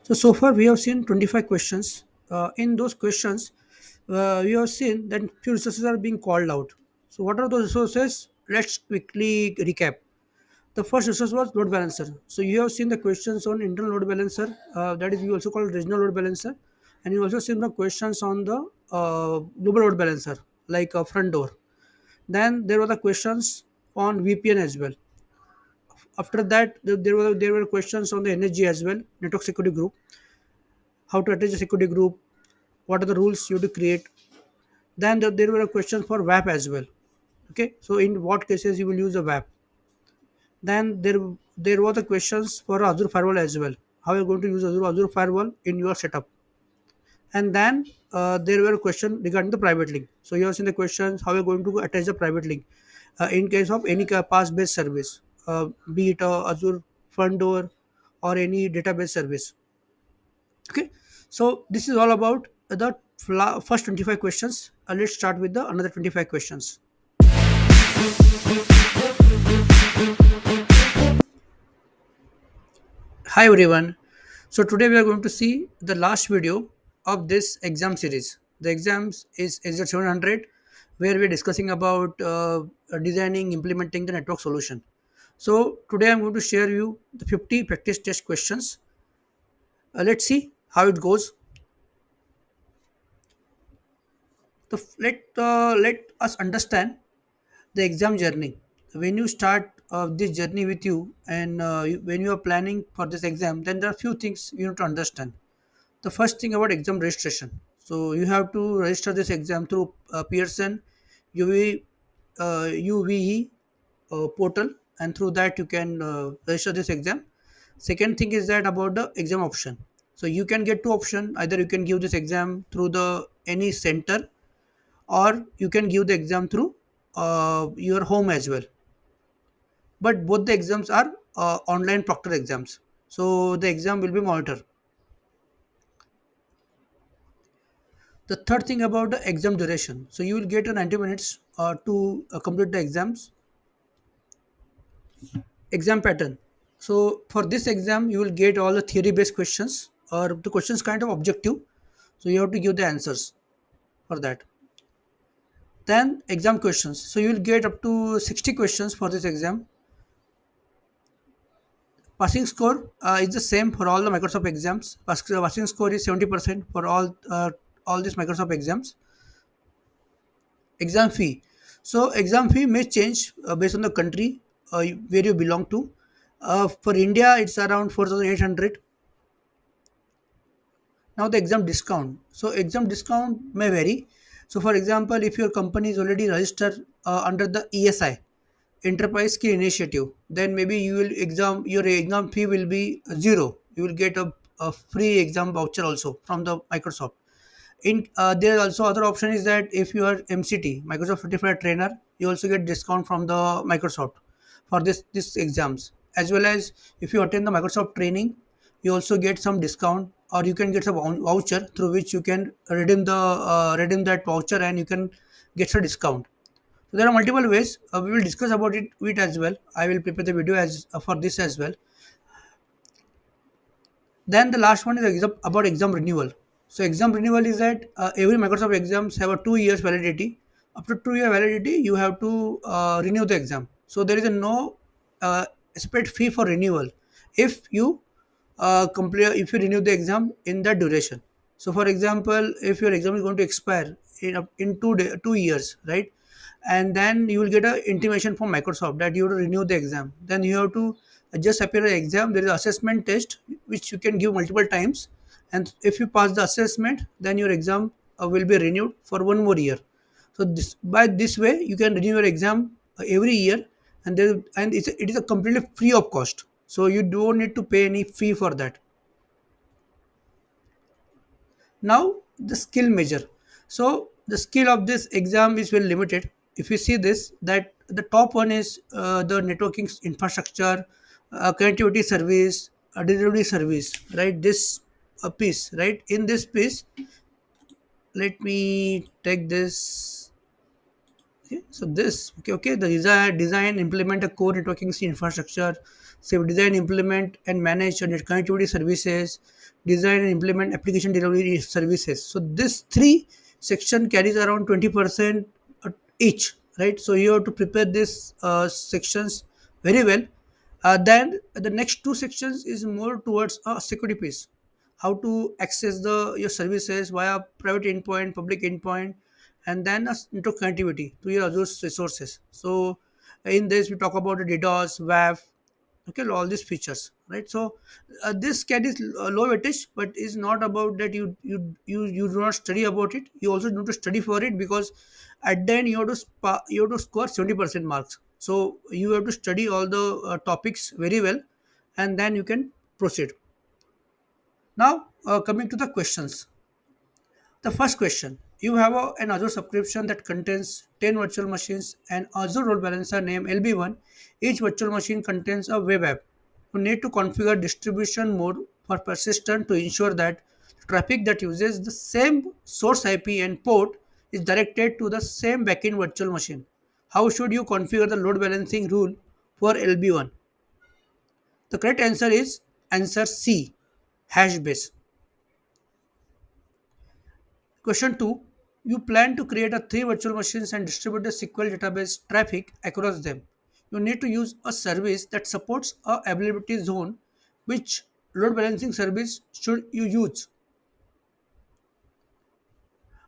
So far we have seen 25 questions. In those questions, we have seen that few resources are being called out. So what are those resources? Let's quickly recap. The first resource was load balancer. So you have seen the questions on internal load balancer, that is we also call regional load balancer, and you also seen the questions on the global load balancer like front door. Then there were the questions on VPN as well. After that, there were questions on the energy as well, network security group, how to attach a security group, what are the rules you have to create. Then there were questions for WAP as well. Okay, so in what cases you will use a WAP. Then there were the questions for Azure firewall as well. How you are going to use Azure firewall in your setup. And then there were questions regarding the private link. So you have seen the questions how you are going to attach the private link in case of any pass based service, be it Azure front door or any database service. Okay, so this is all about the first 25 questions. Let's start with the another 25 questions. Hi everyone. So today we are going to see the last video of this exam series. The exams is AZ-700, where we are discussing about designing, implementing the network solution. So today I'm going to share you the 50 practice test questions. Let's see how it goes. Let us understand the exam journey. When you start this journey with you, and when you are planning for this exam, then there are few things you need to understand. The first thing about exam registration. So you have to register this exam through Pearson UV, UVE portal, and through that you can register this exam. Second thing is that about the exam option. So you can get two option. Either you can give this exam through the any center, or you can give the exam through your home as well. But both the exams are online proctor exams, so the exam will be monitored. The third thing about the exam duration, so you will get a 90 minutes to complete the exam pattern. So for this exam you will get all the theory based questions, or the questions kind of objective, so you have to give the answers for that. Then exam questions, so you will get up to 60 questions for this exam. Passing score is the same for all the Microsoft exams. Passing score is 70% for all these Microsoft exams. Exam fee. So exam fee may change based on the country where you belong to. For India, it's around 4,800. Now the exam discount. So exam discount may vary. So for example, if your company is already registered under the ESI, Enterprise Skill Initiative, then maybe your exam fee will be zero. You will get a free exam voucher also from the Microsoft. In there is also other option is that if you are MCT, Microsoft Certified Trainer, you also get discount from the Microsoft for this exams. As well as if you attend the Microsoft training, you also get some discount, or you can get some voucher through which you can redeem that voucher, and you can get a discount. So there are multiple ways. We will discuss about it as well. I will prepare the video as for this as well. Then the last one is about exam renewal. So exam renewal is that every Microsoft exams have a 2 years validity. After 2 year validity, you have to renew the exam. So there is a no separate fee for renewal if you if you renew the exam in that duration. So for example, if your exam is going to expire in 2 years, right? And then you will get a intimation from Microsoft that you have to renew the exam. Then you have to just appear an exam. There is assessment test which you can give multiple times, and if you pass the assessment, then your exam will be renewed for 1 more year. So by this way you can renew your exam every year, and it is a completely free of cost, so you don't need to pay any fee for that. Now the skill measure. So the skill of this exam is very limited. If you see this, that the top one is the networking infrastructure, connectivity service, delivery service, right? This piece, right? In this piece, let me take this. Okay, so this, okay, the design implement a core networking infrastructure, So design, implement, and manage net connectivity services, design and implement application delivery services. So this three section carries around 20% each, right? So you have to prepare these sections very well. Then the next two sections is more towards a security piece, how to access the your services via private endpoint, public endpoint, and then network connectivity to your Azure resources. So in this we talk about the DDoS, WAF, okay, all these features, right? So this carries low weightage, but is not about that you do not study about it. You also need to study for it, because at the end you have to you have to score 70% marks. So you have to study all the topics very well, and then you can proceed. Now, coming to the questions. The first question, you have an Azure subscription that contains 10 virtual machines and Azure load balancer name LB1. Each virtual machine contains a web app. You need to configure distribution mode for persistent to ensure that traffic that uses the same source IP and port is directed to the same backend virtual machine. How should you configure the load balancing rule for LB1? The correct answer is answer C, hash base. Question 2. You plan to create a three virtual machines and distribute the SQL database traffic across them. You need to use a service that supports a availability zone. Which load balancing service should you use?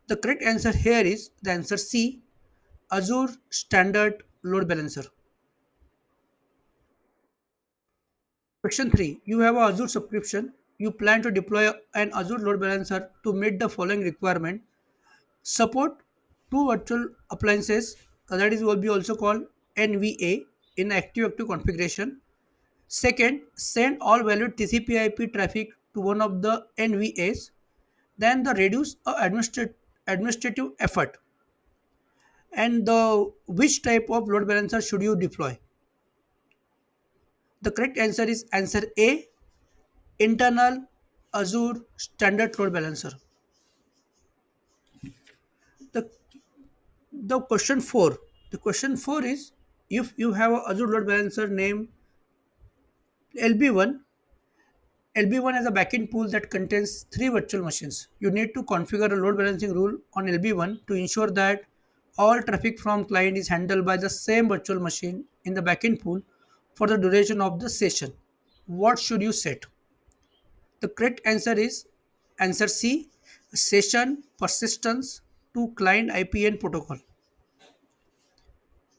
The correct answer here is the answer C, Azure Standard Load Balancer. Question 3. You have a Azure subscription. You plan to deploy an Azure load balancer to meet the following requirement. Support two virtual appliances, that is will be also called NVA in active configuration. Second, send all valid TCP IP traffic to one of the NVAs. Then the reduce administrative effort. And the which type of load balancer should you deploy? The correct answer is answer A, internal Azure standard load balancer. The the question 4. The question 4 is, if you have a Azure load balancer name LB1, LB1 has a backend pool that contains three virtual machines. You need to configure a load balancing rule on LB1 to ensure that all traffic from client is handled by the same virtual machine in the backend pool for the duration of the session. What should you set? The correct answer is answer C, session persistence to client IPN protocol.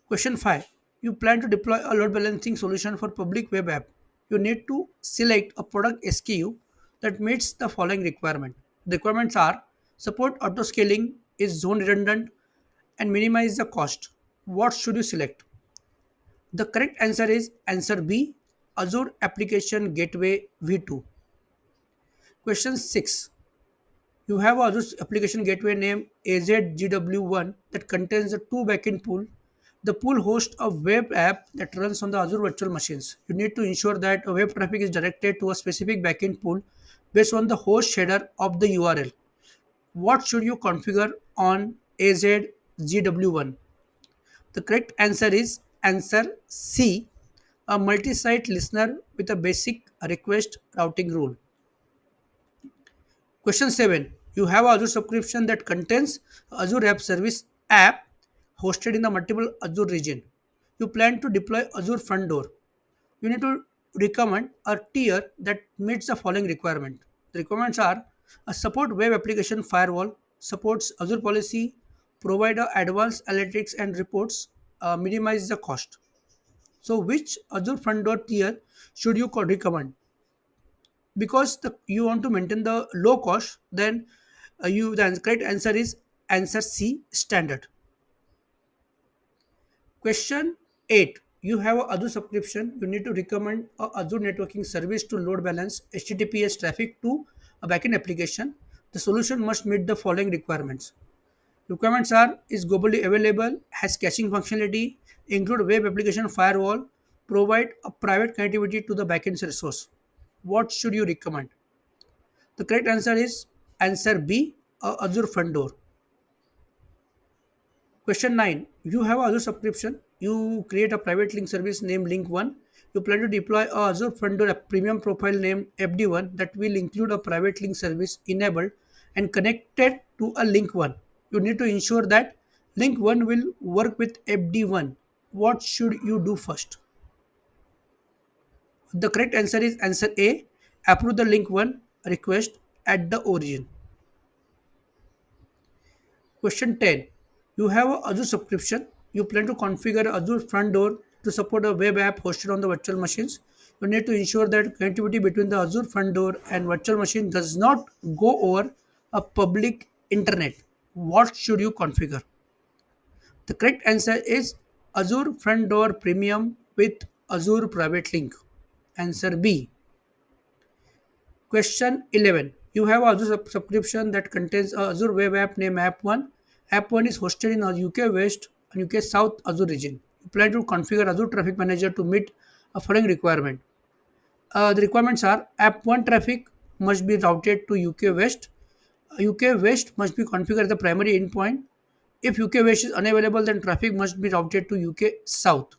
Question 5. You plan to deploy a load balancing solution for public web app. You need to select a product SKU that meets the following requirement. The requirements are: support auto scaling, is zone redundant, and minimize the cost. What should you select? The correct answer is answer B, Azure Application Gateway V2. Question 6. You have Azure application gateway named AZ-700 that contains the two backend pool. The pool hosts a web app that runs on the Azure virtual machines. You need to ensure that a web traffic is directed to a specific backend pool based on the host header of the URL. What should you configure on AZ-GW1? The correct answer is answer C, a multi-site listener with a basic request routing rule. Question 7. You have Azure subscription that contains Azure App Service app hosted in the multiple Azure region. You plan to deploy Azure Front Door. You need to recommend a tier that meets the following requirement. The requirements are: a support web application firewall, supports Azure policy, provide a advanced analytics and reports, minimize the cost. So which Azure Front Door tier should you recommend? Because you want to maintain the low cost, then the correct answer is answer C, standard. Question 8. You have a Azure subscription. You need to recommend a Azure networking service to load balance HTTPS traffic to a backend application. The solution must meet the following requirements. Requirements are: is globally available, has caching functionality, include web application firewall, provide a private connectivity to the backend resource. What should you recommend? The correct answer is answer B, Azure Front Door. Question 9. You have Azure subscription. You create a private link service named Link 1. You plan to deploy a Azure front door a premium profile named FD1 that will include a private link service enabled and connected to a Link 1. You need to ensure that Link 1 will work with FD1. What should you do first? The correct answer is answer A. Approve the Link 1 request at the origin. Question 10. You have a Azure subscription. You plan to configure Azure front door to support a web app hosted on the virtual machines. You need to ensure that connectivity between the Azure front door and virtual machine does not go over a public internet. What should you configure? The correct answer is Azure front door premium with Azure private link. Answer B. Question 11. You have Azure subscription that contains a Azure web app named App 1. App 1 is hosted in a UK West and UK South Azure region. You plan to configure Azure Traffic Manager to meet a following requirement. The requirements are App 1 traffic must be routed to UK West. UK West must be configured as the primary endpoint. If UK West is unavailable, then traffic must be routed to UK South.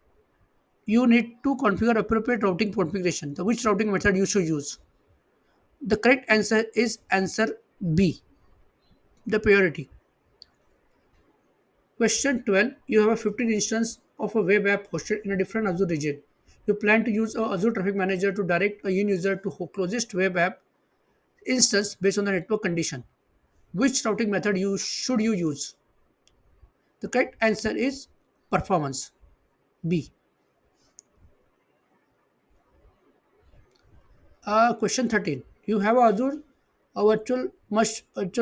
You need to configure appropriate routing configuration. The which routing method you should use. The correct answer is answer B, the priority. Question 12. You have a 15 instance of a web app hosted in a different Azure region. You plan to use a Azure Traffic Manager to direct a end user to closest web app instance based on the network condition. Which routing method you use? The correct answer is performance B. Question 13. You have a Azure a virtual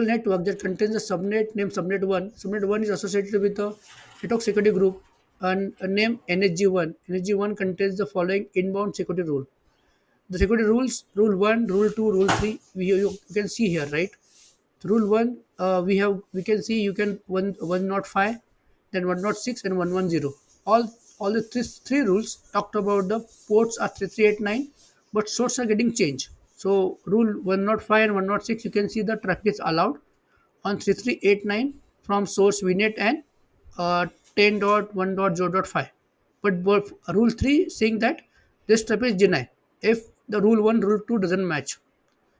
network that contains a subnet named subnet 1. Subnet 1 is associated with a network security group and a name NSG1. NSG1 contains the following inbound security rule. The security rules, rule 1, rule 2, rule 3, you can see here, right? Rule 1, we can see you can 105, then 106 and 110. All the three rules talked about the ports are 3389, but sources are getting changed. So rule 105 and 106, you can see the traffic is allowed on 3389 from source VNet and 10.1.0.5. But rule 3 saying that this traffic is denied if the rule 1, rule 2 doesn't match.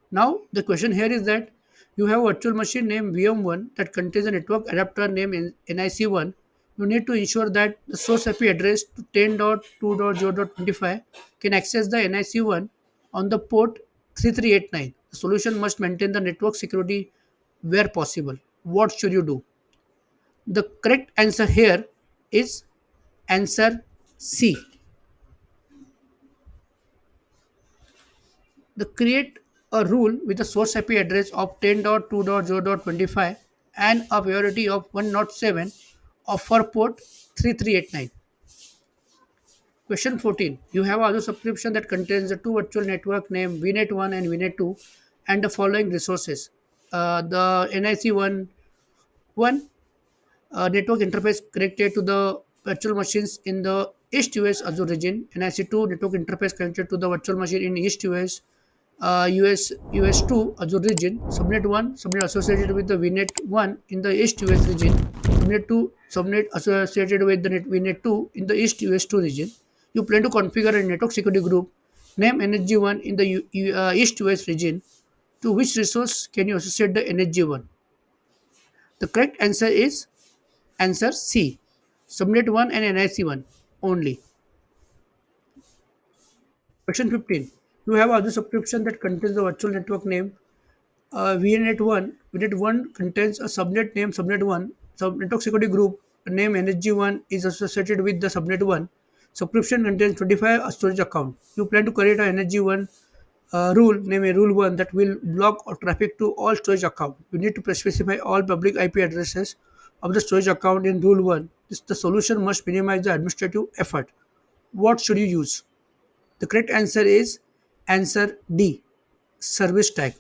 Now, the question here is that you have a virtual machine named VM1 that contains a network adapter named NIC1. You need to ensure that the source IP address to 10.2.0.25 can access the NIC1 on the port 3389. The solution must maintain the network security where possible. What should you do? The correct answer here is answer C. The create a rule with a source IP address of 10.2.0.25 and a priority of 107 of for port 3389. Question 14. You have other subscription that contains the two virtual network named VNet 1 and VNet 2 and the following resources. The NIC 1 network interface connected to the virtual machines in the East US Azure region, NIC2 network interface connected to the virtual machine in East US2 Azure region, subnet 1 subnet associated with the VNet 1 in the East US region, subnet 2 subnet associated with the VNet 2 in the East US2 region. You plan to configure a network security group name NSG1 in the East US region. To which resource can you associate the NSG1? The correct answer is answer C. Subnet 1 and NIC1 only. Question 15. You have other subscription that contains the virtual network name VNet 1. VNet 1 contains a subnet name subnet 1. Network security group name NSG1 is associated with the subnet 1. Subscription contains 25 storage account. You plan to create a NSG1 rule, name a rule 1 that will block or traffic to all storage account. You need to specify all public IP addresses of the storage account in rule 1. The solution must minimize the administrative effort. What should you use? The correct answer is answer D, service tag.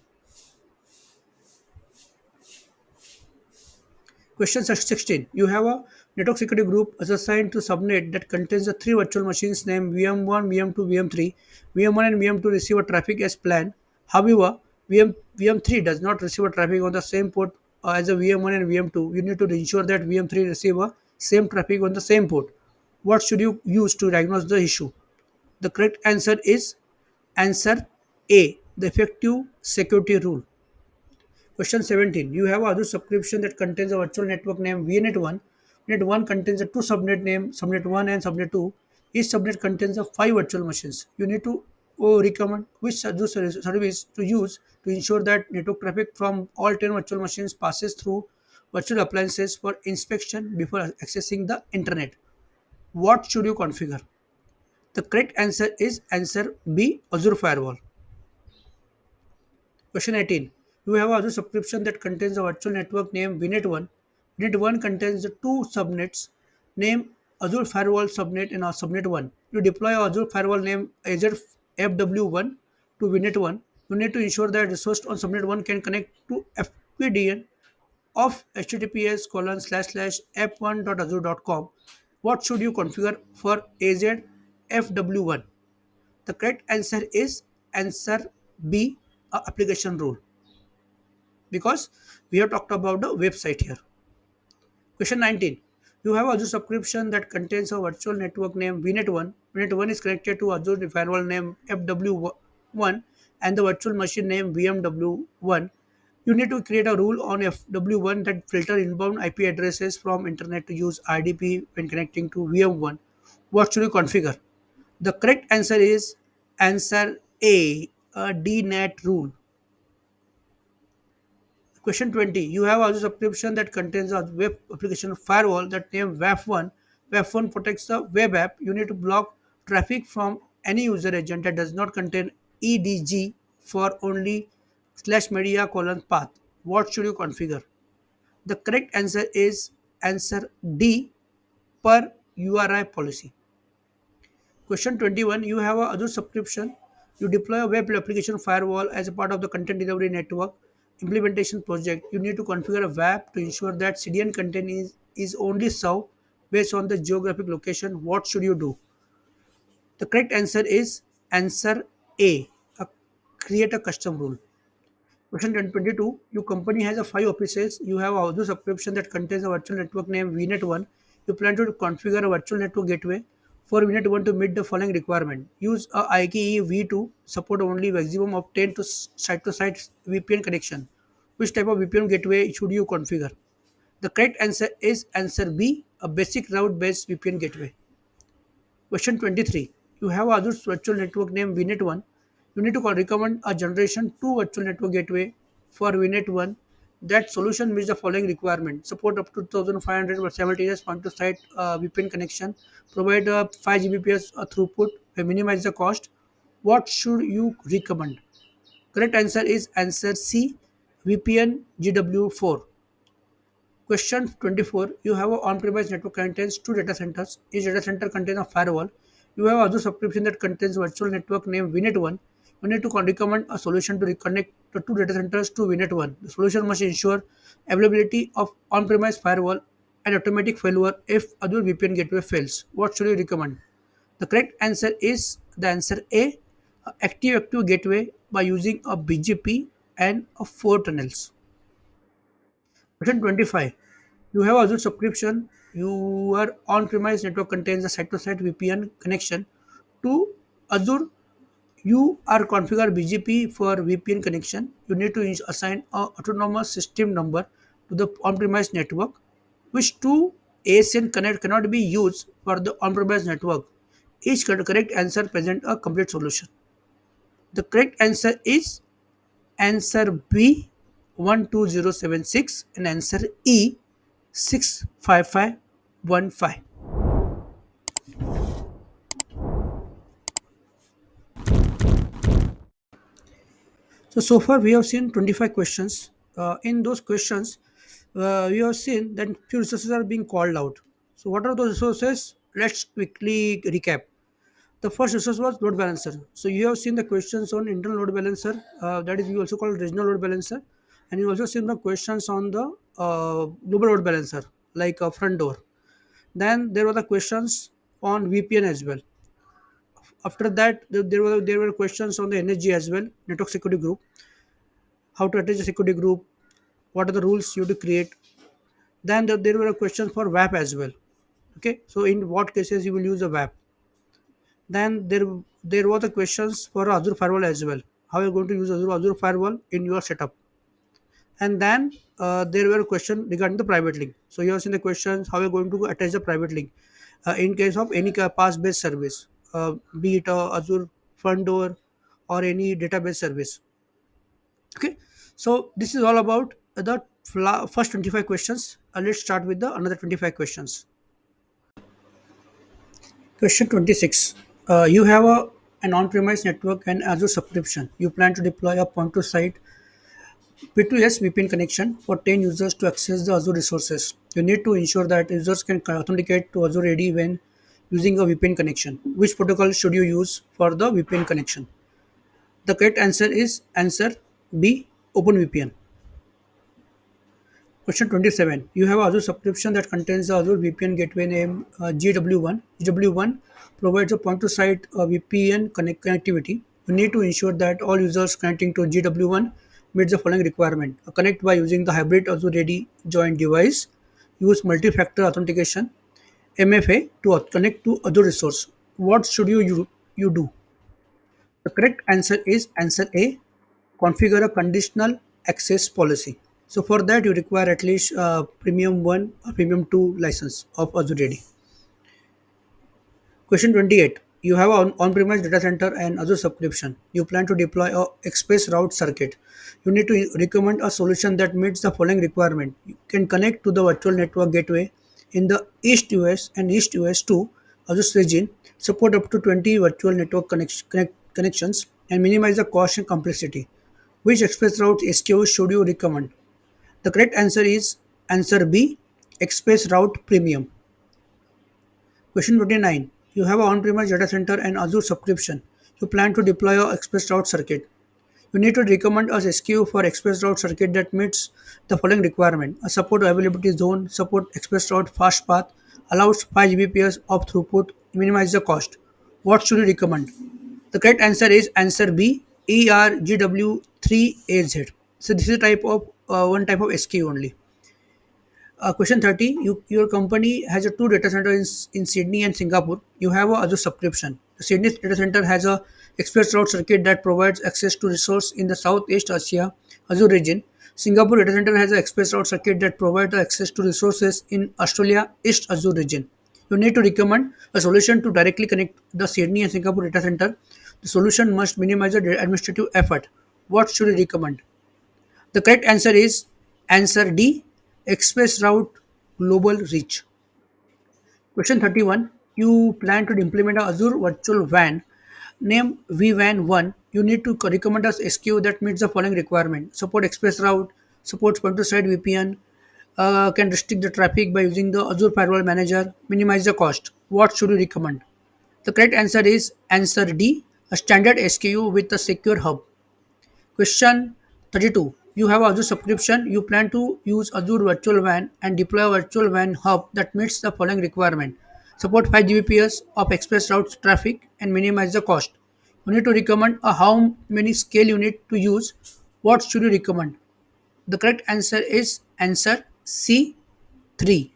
Question 16. You have a network security group as assigned to subnet that contains the three virtual machines named VM1, VM2, VM3. VM1 and VM2 receive a traffic as planned. However, VM3 does not receive a traffic on the same port as a VM1 and VM2. You need to ensure that VM3 receive a same traffic on the same port. What should you use to diagnose the issue? The correct answer is answer A, the effective security rule. Question 17. You have other subscription that contains a virtual network name VNet1. VNet1 contains a two subnet name, subnet 1 and subnet 2. Each subnet contains a five virtual machines. You need to recommend which Azure service to use to ensure that network traffic from all 10 virtual machines passes through virtual appliances for inspection before accessing the internet. What should you configure? The correct answer is answer B, Azure Firewall. Question 18. You have a subscription that contains a virtual network named VNet1. VNet1 contains the two subnets named Azure Firewall Subnet and Subnet 1. You deploy Azure Firewall named AZ-700 to VNet1. You need to ensure that resource on Subnet 1 can connect to FPDN of https colon slash slash app1.azure.com. What should you configure for AZ-FW1? The correct answer is answer B, application rule, because we have talked about the website here. Question 19. You have Azure subscription that contains a virtual network named VNet1. VNet1 is connected to Azure firewall name FW1 and the virtual machine name VMW1. You need to create a rule on FW1 that filter inbound IP addresses from internet to use IDP when connecting to VM1. What should you configure? The correct answer is answer a DNAT rule. Question 20. You have also subscription that contains a web application firewall that named WAF1. WAF1 protects the web app. You need to block traffic from any user agent that does not contain EDG for only slash media colon path. What should you configure? The correct answer is answer D, per URI policy. Question 21. You have a Azure subscription. You deploy a web application firewall as a part of the content delivery network implementation project. You need to configure a WAP to ensure that CDN content is only served based on the geographic location. What should you do? The correct answer is answer A, a create a custom rule. Question 22. Your company has a 5 offices. You have a Azure subscription that contains a virtual network named VNet1. You plan to configure a virtual network gateway for VNet1 to meet the following requirement. Use a IKE V2, support only maximum of 10 to site VPN connection. Which type of VPN gateway should you configure? The correct answer is answer B, a basic route based VPN gateway. Question 23. You have Azure virtual network named VNet1. You need to recommend a generation 2 virtual network gateway for VNet1. That solution meets the following requirement. Support up to 2500 simultaneous point-to-site VPN connection. Provide a 5 Gbps throughput and minimize the cost. What should you recommend? Correct answer is answer C, VPN GW4. Question 24. You have an on-premise network contains two data centers. Each data center contains a firewall. You have other subscription that contains virtual network named VNet1. You need to recommend a solution to reconnect the two data centers to VNet1. The solution must ensure availability of on-premise firewall and automatic failure if other VPN gateway fails. What should you recommend? The correct answer is the answer A, active gateway by using a BGP and a 4 tunnels. Question 25. You have Azure subscription. Your on-premise network contains a site-to-site VPN connection to Azure. You are configure BGP for VPN connection. You need to assign a autonomous system number to the on-premise network, which two ASN connect cannot be used for the on-premise network. Each correct answer present a complete solution. The correct answer is answer B, 12076, and answer E, 65515. So far we have seen 25 questions. In those questions, we have seen that few resources are being called out. So what are those resources? Let's quickly recap. The first resource was load balancer. So you have seen the questions on internal load balancer. That is we also call regional load balancer, and you also seen the questions on the global load balancer, like front door. Then there were the questions on VPN as well. After that, there were questions on the NSG as well, network security group, how to attach a security group, what are the rules you have to create. Then there were questions for WAP as well. Okay, so in what cases you will use a WAP? Then there were the questions for Azure firewall as well. How you are going to use Azure firewall in your setup? And then there were questions regarding the private link. So you have seen the questions how you are going to attach the private link in case of any pass based service, be it Azure front door or any database service. Okay, so this is all about the first 25 questions. Let's start with the another 25 questions. Question 26. You have an on-premise network and Azure subscription. You plan to deploy a point-to-site P2S VPN connection for 10 users to access the Azure resources. You need to ensure that users can authenticate to Azure AD when using a VPN connection. Which protocol should you use for the VPN connection? The correct answer is answer B, OpenVPN. Question 27. You have Azure subscription that contains the Azure VPN gateway name GW1. GW1 provides a point-to-site VPN connectivity. You need to ensure that all users connecting to GW1 meet the following requirement. Connect by using the hybrid Azure Ready joint device. Use multi-factor authentication MFA to connect to Azure resource. What should you do? The correct answer is answer A, configure a conditional access policy. So for that you require at least premium 1 or premium 2 license of Azure AD. Question 28. You have an on-premise data center and Azure subscription. You plan to deploy a express route circuit. You need to recommend a solution that meets the following requirement. You can connect to the virtual network gateway in the East US and East US to Azure region, support up to 20 virtual network connections, and minimize the cost and complexity. Which express route SKU should you recommend? The correct answer is answer B, express route premium. Question 29. You have an on-premise data center and Azure subscription. You plan to deploy a express route circuit. You need to recommend a SKU for express route circuit that meets the following requirement. A support availability zone, support express route fast path, allows 5 Gbps of throughput, minimize the cost. What should you recommend? The correct answer is answer B, ERGW3AZ. So this is a type of one type of SKU only. Question 30. Your company has a two data centers in Sydney and Singapore. You have a Azure subscription. The Sydney data center has a express route circuit that provides access to resource in the Southeast Asia Azure region. Singapore data center has an express route circuit that provides access to resources in Australia East Azure region. You need to recommend a solution to directly connect the Sydney and Singapore data center. The solution must minimize the administrative effort. What should you recommend? The correct answer is answer D, Express Route Global Reach. Question 31. You plan to implement a Azure Virtual WAN name vwan 1. You need to recommend us SKU that meets the following requirement. Support Express Route, supports point-to-site VPN, can restrict the traffic by using the Azure Firewall Manager, minimize the cost. What should you recommend? The correct answer is answer D, a standard SKU with a secure hub. Question 32. You have Azure subscription. You plan to use Azure Virtual WAN and deploy a virtual WAN hub that meets the following requirement. Support 5 Gbps of express routes traffic and minimize the cost. You need to recommend how many scale you need to use. What should you recommend? The correct answer is answer C, 3.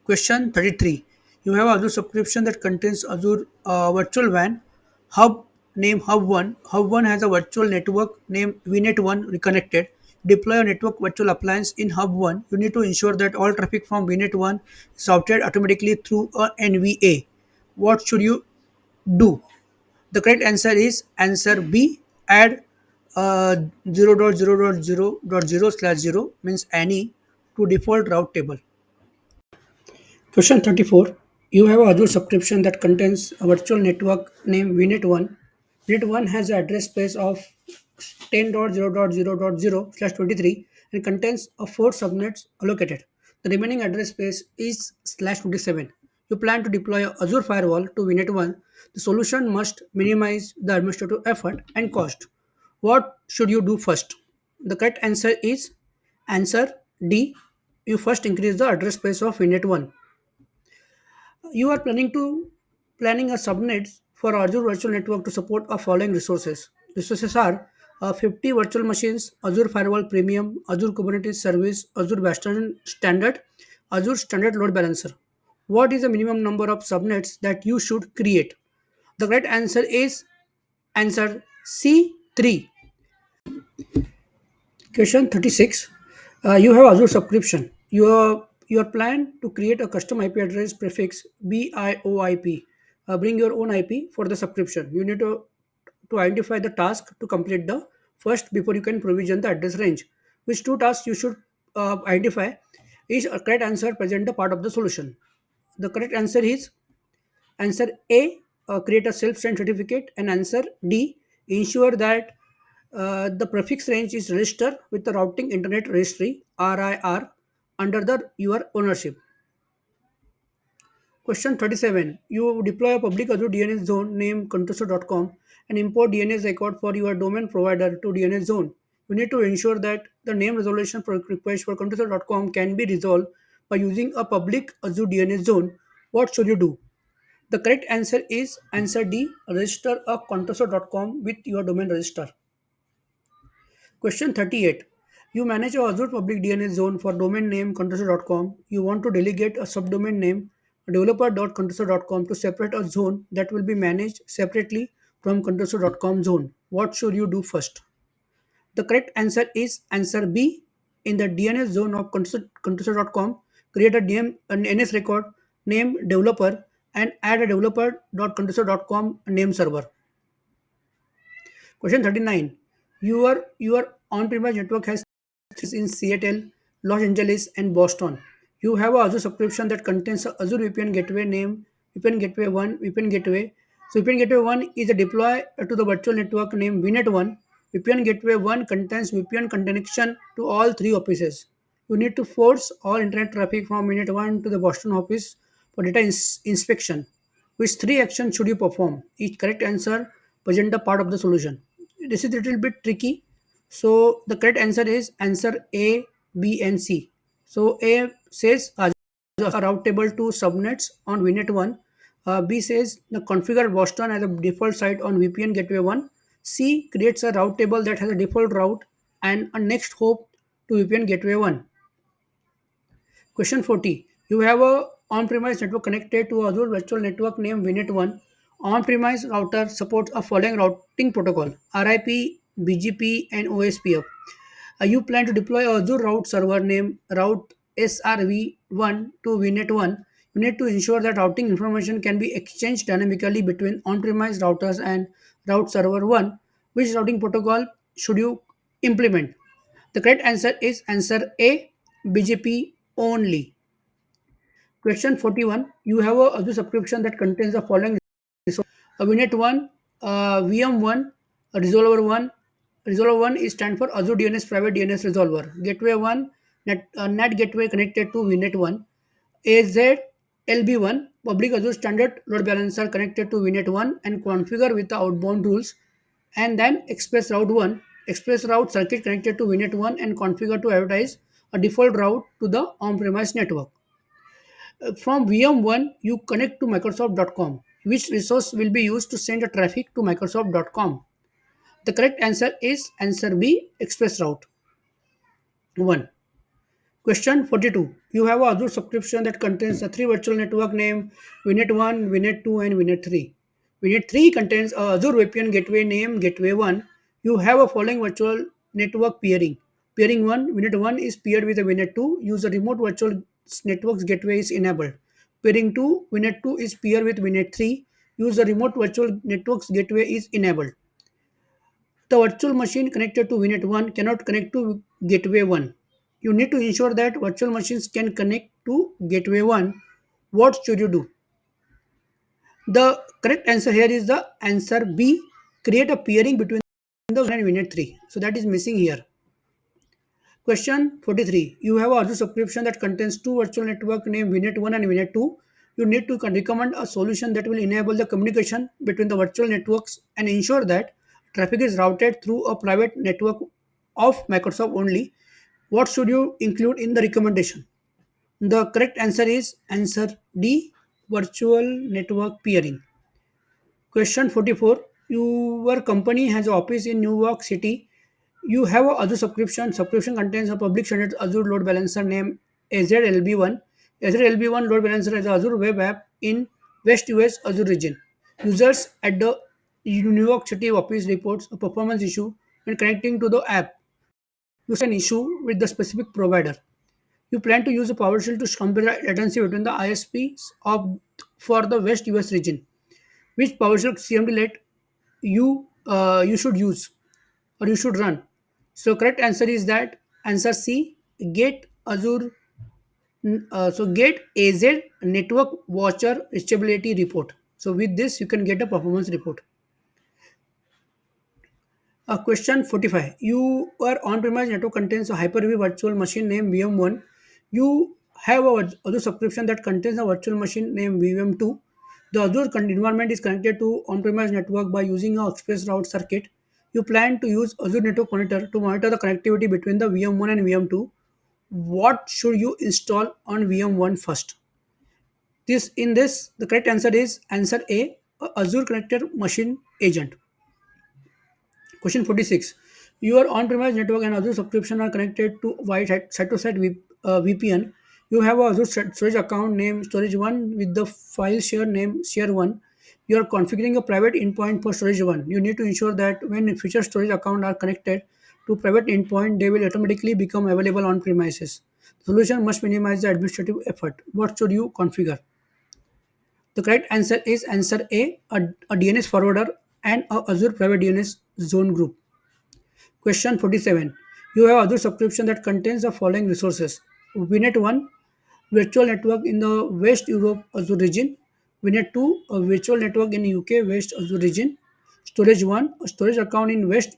Question 33. You have Azure subscription that contains Azure Virtual WAN Hub name Hub 1. Hub 1 has a virtual network named VNet 1 reconnected. Deploy a network virtual appliance in Hub 1. You need to ensure that all traffic from VNet 1 is routed automatically through a NVA. What should you do? The correct answer is answer B. Add 0.0.0.0/0 means any to default route table. Question 34. You have a Azure subscription that contains a virtual network named VNet 1. VNet 1 has an address space of 10.0.0.0/23 and contains a 4 subnets allocated. The remaining address space is /27. You plan to deploy a Azure firewall to VNet 1. The solution must minimize the administrative effort and cost. What should you do first? The correct answer is answer D. You first increase the address space of VNet 1. You are planning a subnet for Azure Virtual Network to support a following resources. Resources are 50 virtual machines, Azure Firewall Premium, Azure Kubernetes Service, Azure Bastion Standard, Azure Standard Load Balancer. What is the minimum number of subnets that you should create? The correct answer is answer C 3. Question 36. You have Azure subscription. You are plan to create a custom IP address prefix BIOIP. Bring your own IP for the subscription. You need to identify the task to complete the first before you can provision the address range. Which two tasks you should identify? Each correct answer present the part of the solution. The correct answer is answer A, create a self-signed certificate, and answer D, ensure that the prefix range is registered with the routing internet registry RIR under the your ownership. Question 37. You deploy a public Azure DNS zone named contoso.com and import DNS record for your domain provider to DNS zone. You need to ensure that the name resolution request for contoso.com can be resolved by using a public Azure DNS zone. What should you do? The correct answer is answer D. Register a contoso.com with your domain register. Question 38. You manage a Azure public DNS zone for domain name contoso.com. You want to delegate a subdomain name developer.contoso.com to separate a zone that will be managed separately from contoso.com zone. What should you do first? The correct answer is answer B. In the DNS zone of contoso.com, create an NS record, name developer, and add a developer.contoso.com name server. Question 39. Your on-premise network has in Seattle, Los Angeles, and Boston. You have a Azure subscription that contains a Azure VPN gateway name, VPN Gateway 1, VPN Gateway. So VPN Gateway 1 is a deploy to the virtual network named VNet 1. VPN Gateway 1 contains VPN connection to all three offices. You need to force all internet traffic from VNet 1 to the Boston office for data inspection. Which three actions should you perform? Each correct answer present a part of the solution. This is a little bit tricky. So the correct answer is answer A, B, and C. So A says a route table to subnets on VNet 1. B says the configure Boston as a default site on VPN Gateway 1. C creates a route table that has a default route and a next hop to VPN Gateway 1. Question 40. You have a on-premise network connected to Azure virtual network named VNet 1. On-premise router supports a following routing protocol: RIP, BGP, and OSPF. You plan to deploy a Azure route server named route SRV1 to VNet 1. You need to ensure that routing information can be exchanged dynamically between on-premise routers and route server 1. Which routing protocol should you implement? The correct answer is answer A, BGP only. Question 41. You have a Azure subscription that contains the following resources. A VNet 1, VM1, a Resolver 1. Resolver 1 is stand for Azure DNS Private DNS Resolver. Gateway 1, NAT gateway connected to VNet 1. AZ-LB1, public Azure standard load balancer connected to VNet 1 and configure with the outbound rules. And then Express Route 1, Express Route circuit connected to VNet 1 and configure to advertise a default route to the on-premise network. From VM1, you connect to Microsoft.com, which resource will be used to send the traffic to Microsoft.com. The correct answer is answer B, Express Route 1. Question 42. You have a Azure subscription that contains the three virtual network name VNet 1, VNet 2, and VNet 3. VNet 3 contains a Azure VPN gateway name Gateway 1. You have a following virtual network peering. Peering 1, VNet 1 is paired with a VNet 2. Use the remote virtual networks gateway is enabled. Peering 2, VNet 2 is paired with VNet 3. Use the remote virtual networks gateway is enabled. The virtual machine connected to VNet 1 cannot connect to Gateway 1. You need to ensure that virtual machines can connect to Gateway 1. What should you do? The correct answer here is the answer B. Create a peering between the 1 and VNet 3. So that is missing here. Question 43. You have a Azure subscription that contains two virtual network named VNet 1 and VNet 2. You need to recommend a solution that will enable the communication between the virtual networks and ensure that traffic is routed through a private network of Microsoft only. What should you include in the recommendation? The correct answer is answer D, virtual network peering. Question 44. Your company has an office in New York City. You have a Azure subscription. Subscription contains a public standard Azure load balancer named AZ-LB1. Azure LB1 load balancer is the Azure web app in West US Azure region. Users at the New York City office reports a performance issue when connecting to the app. You an issue with the specific provider. You plan to use a PowerShell to compare latency between the ISPs of for the West US region. Which PowerShell CMD let you should use or you should run? So correct answer is that answer C. Get Azure. Get AZ network watcher stability report. So with this you can get a performance report. Question 45. Your on-premise network contains a Hyper-V virtual machine named VM1. You have a Azure subscription that contains a virtual machine named VM2. The Azure environment is connected to on-premise network by using a express route circuit. You plan to use Azure Network Monitor to monitor the connectivity between the VM1 and VM2. What should you install on VM1 first? The correct answer is answer A, Azure Connected Machine Agent. Question 46. Your on-premise network and Azure subscription are connected to wide site-to-site VPN. You have a Azure storage account named storage1 with the file share name share1. You are configuring a private endpoint for storage1. You need to ensure that when future storage accounts are connected to private endpoint, they will automatically become available on premises. The solution must minimize the administrative effort. What should you configure? The correct answer is answer A, a DNS forwarder and a Azure Private DNS zone group. Question 47. You have Azure subscription that contains the following resources. VNet 1, virtual network in the West Europe Azure region. VNet 2, a virtual network in UK West Azure region. Storage 1, a storage account in West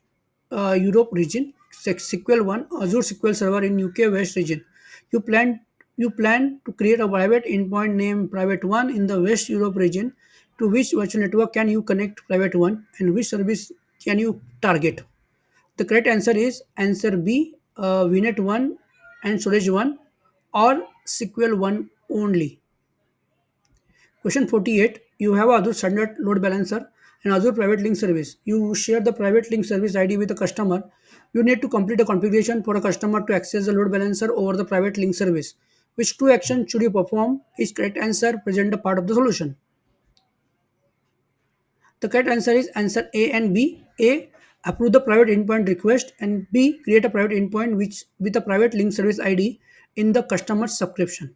Europe region. SQL 1, Azure SQL Server in UK West region. You plan you plan to create a private endpoint named Private 1 in the West Europe region. To which virtual network can you connect Private 1 and which service can you target? The correct answer is answer B, VNet 1 and Storage 1 or SQL 1 only. Question 48. You have Azure Standard Load Balancer and Azure Private Link Service. You share the private link service ID with the customer. You need to complete a configuration for a customer to access the load balancer over the private link service. Which two actions should you perform? Is correct answer present a part of the solution? The correct answer is answer A and B. A. Approve the private endpoint request and B. Create a private endpoint which with a private link service ID in the customer's subscription.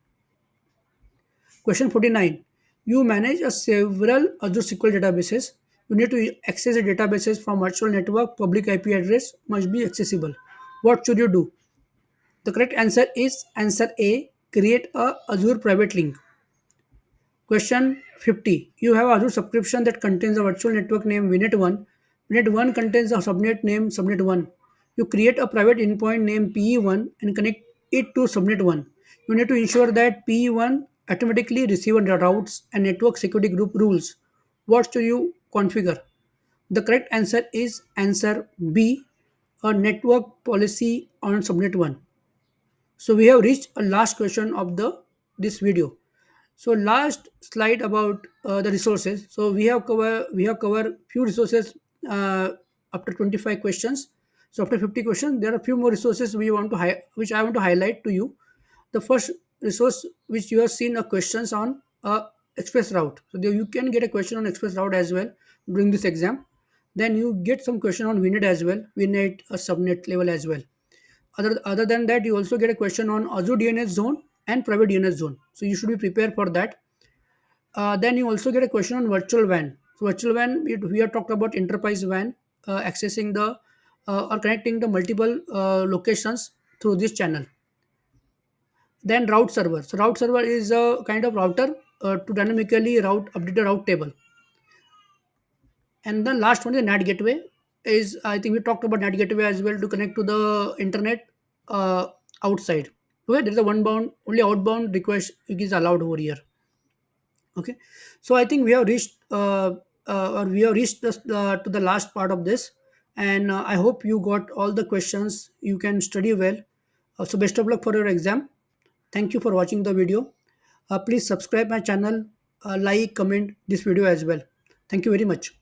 Question 49. You manage a several Azure SQL databases. You need to access the databases from virtual network. Public IP address must be accessible. What should you do? The correct answer is answer A. Create a Azure private link. Question 50. You have Azure subscription that contains a virtual network name VNet 1. VNet 1 contains a subnet name subnet 1. You create a private endpoint named PE1 and connect it to subnet 1. You need to ensure that PE1 automatically receives the routes and network security group rules. What should you configure? The correct answer is answer B, a network policy on subnet 1. So we have reached a last question of the this video. So last slide about the resources. So we have covered few resources after 25 questions. So after 50 questions, there are a few more resources which I want to highlight to you. The first resource which you have seen a questions on express route. So there you can get a question on express route as well during this exam. Then you get some question on VNet as well, VNet subnet level as well. Other than that, you also get a question on Azure DNS zone and private DNS zone. So you should be prepared for that. Then you also get a question on virtual WAN. So virtual WAN, we have talked about enterprise WAN, accessing the or connecting the multiple locations through this channel. Then route server. So route server is a kind of router to dynamically update the route table. And the last one is NAT gateway. Is I think we talked about NAT gateway as well to connect to the internet outside. Okay, there is a one bound only outbound request is allowed over here. Okay, so I think we have reached or we have reached to the last part of this, and I hope you got all the questions. You can study well. So best of luck for your exam. Thank you for watching the video. Please subscribe my channel, like, comment this video as well. Thank you very much.